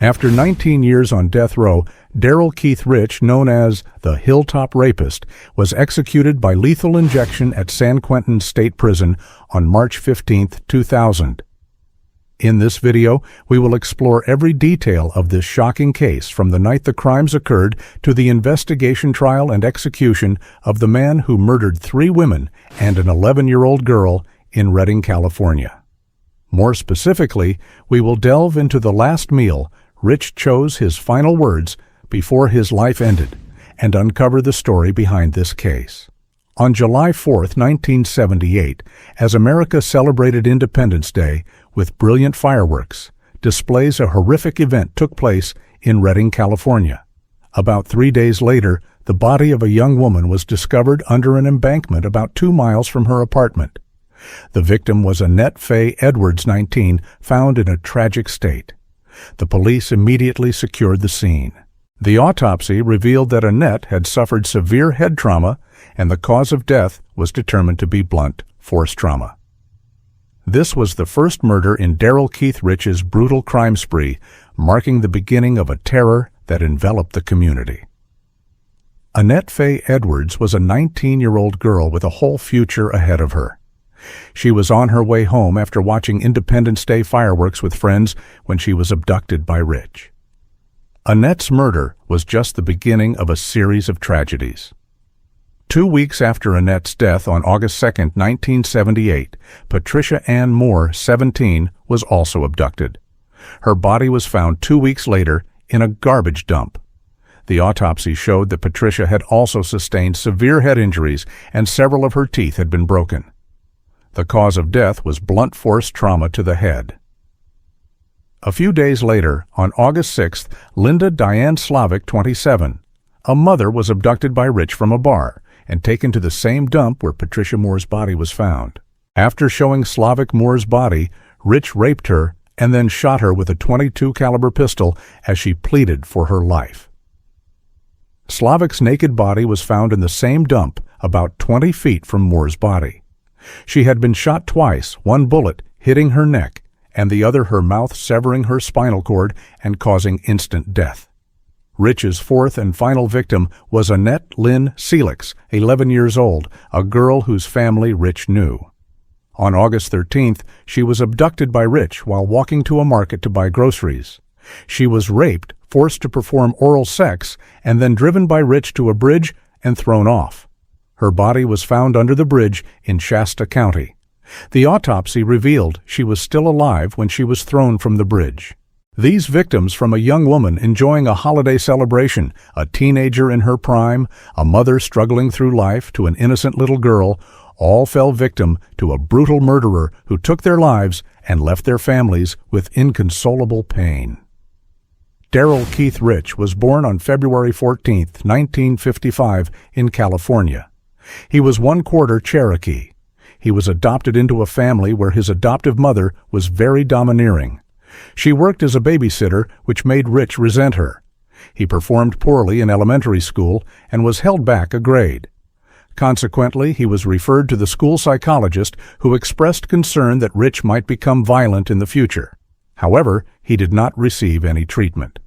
After 19 years on death row, Darrell Keith Rich, known as the Hilltop Rapist, was executed by lethal injection at San Quentin State Prison on March 15, 2000. In this video, we will explore every detail of this shocking case from the night the crimes occurred to the investigation, trial, and execution of the man who murdered 3 women and an 11-year-old girl in Redding, California. More specifically, we will delve into the last meal Rich chose, his final words before his life ended, and uncover the story behind this case. On July 4, 1978, as America celebrated Independence Day with brilliant fireworks, displays a horrific event took place in Redding, California. About 3 days later, the body of a young woman was discovered under an embankment about 2 miles from her apartment. The victim was Annette Faye Edwards, 19, found in a tragic state. The police immediately secured the scene. The autopsy revealed that Annette had suffered severe head trauma, and the cause of death was determined to be blunt force trauma. This was the first murder in Darrell Keith Rich's brutal crime spree, marking the beginning of a terror that enveloped the community. Annette Faye Edwards was a 19-year-old girl with a whole future ahead of her. She was on her way home after watching Independence Day fireworks with friends when she was abducted by Rich. Annette's murder was just the beginning of a series of tragedies. 2 weeks after Annette's death on August 2, 1978, Patricia Ann Moore, 17, was also abducted. Her body was found 2 weeks later in a garbage dump. The autopsy showed that Patricia had also sustained severe head injuries and several of her teeth had been broken. The cause of death was blunt force trauma to the head. A few days later, on August 6th, Linda Diane Slavic, 27, a mother, was abducted by Rich from a bar and taken to the same dump where Patricia Moore's body was found. After showing Slavic Moore's body, Rich raped her and then shot her with a .22 caliber pistol as she pleaded for her life. Slavic's naked body was found in the same dump about 20 feet from Moore's body. She had been shot twice, one bullet hitting her neck and the other her mouth, severing her spinal cord and causing instant death. Rich's fourth and final victim was Annette Lynn Seelix, 11 years old, a girl whose family Rich knew. On August 13th, she was abducted by Rich while walking to a market to buy groceries. She was raped, forced to perform oral sex, and then driven by Rich to a bridge and thrown off. Her body was found under the bridge in Shasta County. The autopsy revealed she was still alive when she was thrown from the bridge. These victims, from a young woman enjoying a holiday celebration, a teenager in her prime, a mother struggling through life, to an innocent little girl, all fell victim to a brutal murderer who took their lives and left their families with inconsolable pain. Darrell Keith Rich was born on February 14, 1955, in California. He was 1/4 Cherokee. He was adopted into a family where his adoptive mother was very domineering. She worked as a babysitter, which made Rich resent her. He performed poorly in elementary school and was held back a grade. Consequently, he was referred to the school psychologist, who expressed concern that Rich might become violent in the future. However, he did not receive any treatment.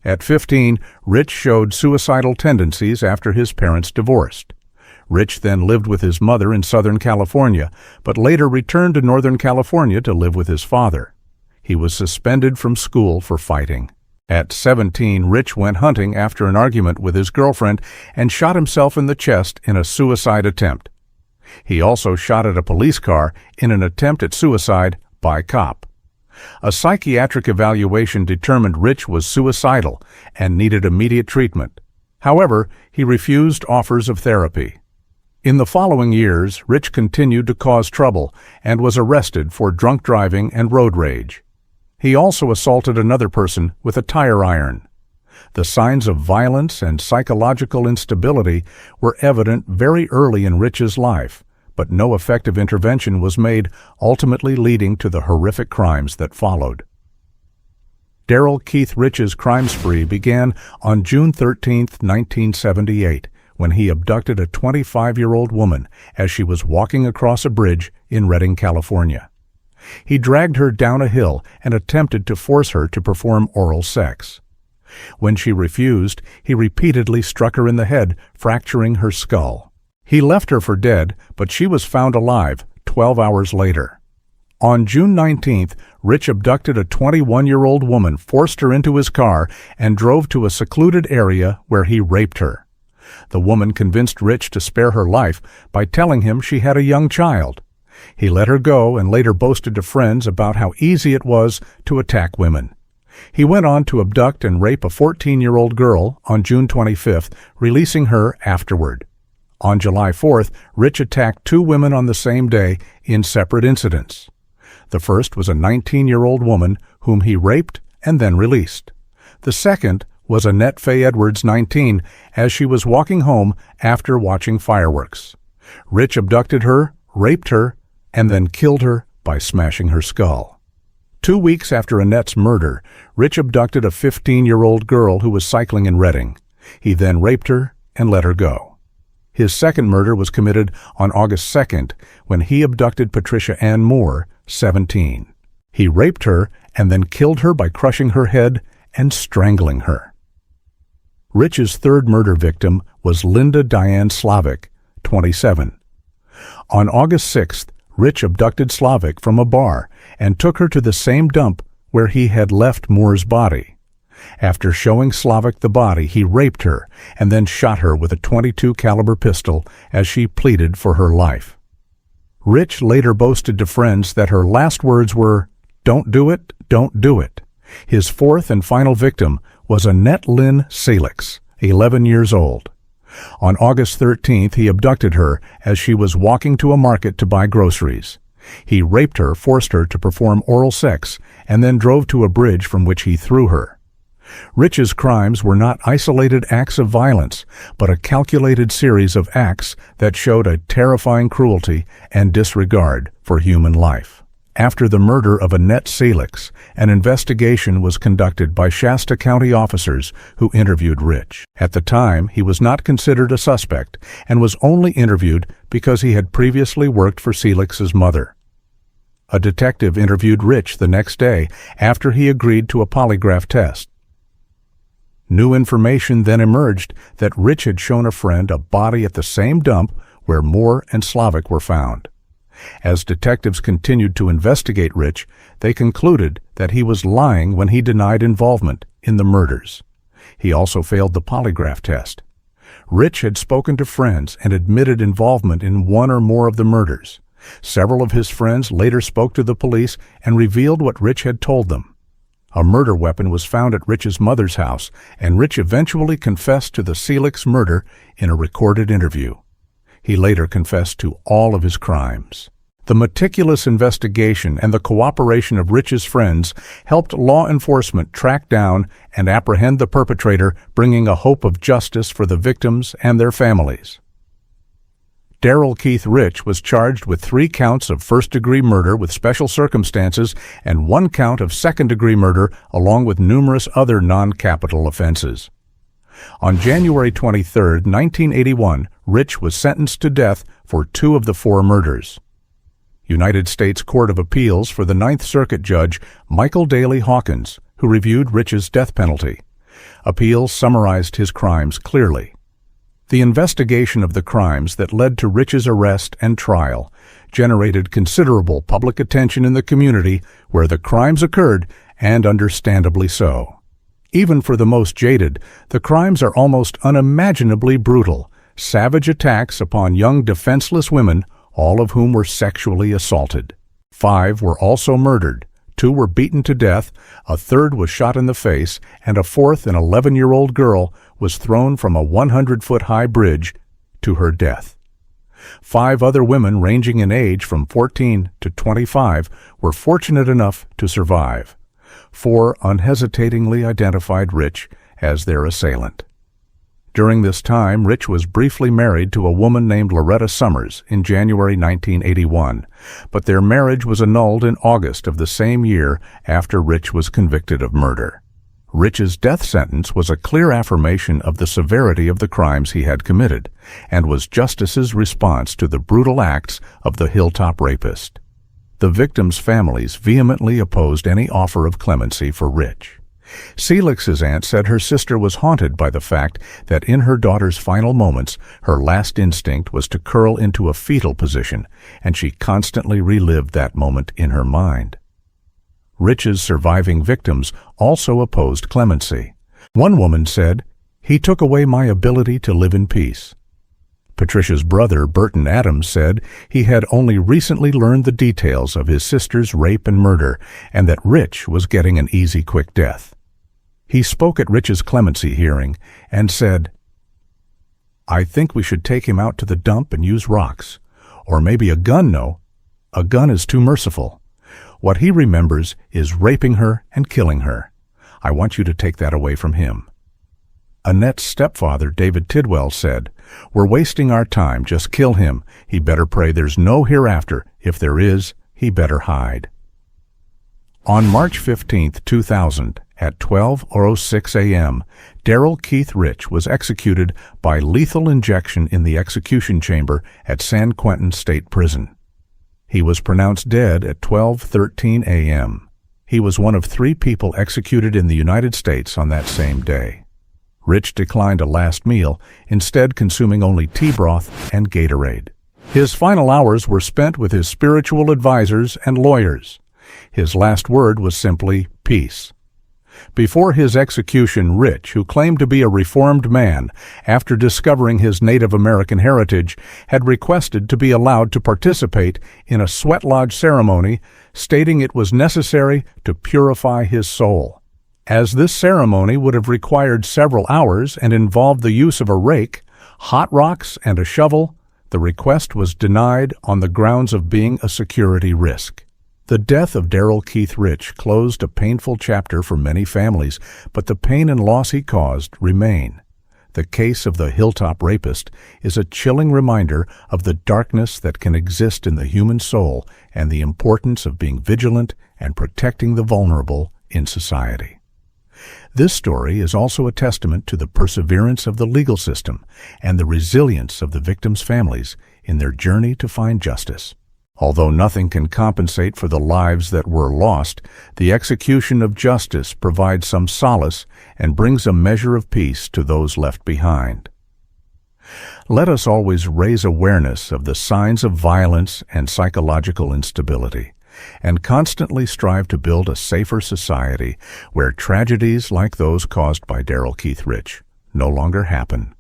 At 15, Rich showed suicidal tendencies after his parents divorced. Rich then lived with his mother in Southern California, but later returned to Northern California to live with his father. He was suspended from school for fighting. At 17, Rich went hunting after an argument with his girlfriend and shot himself in the chest in a suicide attempt. He also shot at a police car in an attempt at suicide by cop. A psychiatric evaluation determined Rich was suicidal and needed immediate treatment. However, he refused offers of therapy. In the following years, Rich continued to cause trouble and was arrested for drunk driving and road rage. He also assaulted another person with a tire iron. The signs of violence and psychological instability were evident very early in Rich's life, but no effective intervention was made, ultimately leading to the horrific crimes that followed. Darrell Keith Rich's crime spree began on June 13, 1978, when he abducted a 25-year-old woman as she was walking across a bridge in Redding, California. He dragged her down a hill and attempted to force her to perform oral sex. When she refused, he repeatedly struck her in the head, fracturing her skull. He left her for dead, but she was found alive 12 hours later. On June 19th, Rich abducted a 21-year-old woman, forced her into his car, and drove to a secluded area where he raped her. The woman convinced Rich to spare her life by telling him she had a young child. He let her go and later boasted to friends about how easy it was to attack women. He went on to abduct and rape a 14-year-old girl on June 25th, releasing her afterward. On July 4th, Rich attacked 2 women on the same day in separate incidents. The first was a 19-year-old woman whom he raped and then released. The second was Annette Faye Edwards, 19, as she was walking home after watching fireworks. Rich abducted her, raped her, and then killed her by smashing her skull. 2 weeks after Annette's murder, Rich abducted a 15-year-old girl who was cycling in Reading. He then raped her and let her go. His second murder was committed on August 2nd when he abducted Patricia Ann Moore, 17. He raped her and then killed her by crushing her head and strangling her. Rich's third murder victim was Linda Diane Slavic, 27. On August 6th, Rich abducted Slavic from a bar and took her to the same dump where he had left Moore's body. After showing Slavic the body, he raped her and then shot her with a .22 caliber pistol as she pleaded for her life. Rich later boasted to friends that her last words were, "Don't do it, don't do it." His fourth and final victim was Annette Lynn Salix, 11 years old. On August 13th, he abducted her as she was walking to a market to buy groceries. He raped her, forced her to perform oral sex, and then drove to a bridge from which he threw her. Rich's crimes were not isolated acts of violence, but a calculated series of acts that showed a terrifying cruelty and disregard for human life. After the murder of Annette Salix, an investigation was conducted by Shasta County officers who interviewed Rich. At the time, he was not considered a suspect and was only interviewed because he had previously worked for Salix's mother. A detective interviewed Rich the next day after he agreed to a polygraph test. New information then emerged that Rich had shown a friend a body at the same dump where Moore and Slavic were found. As detectives continued to investigate Rich, they concluded that he was lying when he denied involvement in the murders. He also failed the polygraph test. Rich had spoken to friends and admitted involvement in one or more of the murders. Several of his friends later spoke to the police and revealed what Rich had told them. A murder weapon was found at Rich's mother's house, and Rich eventually confessed to the Salix murder in a recorded interview. He later confessed to all of his crimes. The meticulous investigation and the cooperation of Rich's friends helped law enforcement track down and apprehend the perpetrator, bringing a hope of justice for the victims and their families. Darrell Keith Rich was charged with 3 counts of first-degree murder with special circumstances and 1 count of second-degree murder, along with numerous other non-capital offenses. On January 23, 1981, Rich was sentenced to death for 2 of the 4 murders. United States Court of Appeals for the Ninth Circuit Judge Michael Daley Hawkins, who reviewed Rich's death penalty. Appeals summarized his crimes clearly. The investigation of the crimes that led to Rich's arrest and trial generated considerable public attention in the community where the crimes occurred, and understandably so. Even for the most jaded, the crimes are almost unimaginably brutal, savage attacks upon young defenseless women, all of whom were sexually assaulted. 5 were also murdered, 2 were beaten to death, a third was shot in the face, and a fourth, an 11-year-old girl, was thrown from a 100-foot-high bridge to her death. 5 other women ranging in age from 14 to 25 were fortunate enough to survive. 4 unhesitatingly identified Rich as their assailant. During this time, Rich was briefly married to a woman named Loretta Summers in January 1981, but their marriage was annulled in August of the same year after Rich was convicted of murder. Rich's death sentence was a clear affirmation of the severity of the crimes he had committed, and was justice's response to the brutal acts of the hilltop rapist. The victims' families vehemently opposed any offer of clemency for Rich. Celix's aunt said her sister was haunted by the fact that in her daughter's final moments, her last instinct was to curl into a fetal position, and she constantly relived that moment in her mind. Rich's surviving victims also opposed clemency. One woman said, "He took away my ability to live in peace." Patricia's brother, Burton Adams, said he had only recently learned the details of his sister's rape and murder, and that Rich was getting an easy, quick death. He spoke at Rich's clemency hearing and said, "I think we should take him out to the dump and use rocks. Or maybe a gun, no. A gun is too merciful. What he remembers is raping her and killing her. I want you to take that away from him." Annette's stepfather, David Tidwell, said, "We're wasting our time. Just kill him. He better pray there's no hereafter. If there is, he better hide." On March 15, 2000, at 12:06 a.m., Darrell Keith Rich was executed by lethal injection in the execution chamber at San Quentin State Prison. He was pronounced dead at 12:13 a.m. He was one of 3 people executed in the United States on that same day. Rich declined a last meal, instead consuming only tea broth and Gatorade. His final hours were spent with his spiritual advisors and lawyers. His last word was simply peace. Before his execution, Rich, who claimed to be a reformed man after discovering his Native American heritage, had requested to be allowed to participate in a sweat lodge ceremony, stating it was necessary to purify his soul. As this ceremony would have required several hours and involved the use of a rake, hot rocks, and a shovel, the request was denied on the grounds of being a security risk. The death of Darrell Keith Rich closed a painful chapter for many families, but the pain and loss he caused remain. The case of the hilltop rapist is a chilling reminder of the darkness that can exist in the human soul and the importance of being vigilant and protecting the vulnerable in society. This story is also a testament to the perseverance of the legal system and the resilience of the victims' families in their journey to find justice. Although nothing can compensate for the lives that were lost, the execution of justice provides some solace and brings a measure of peace to those left behind. Let us always raise awareness of the signs of violence and psychological instability, and constantly strive to build a safer society where tragedies like those caused by Darrell Keith Rich no longer happen.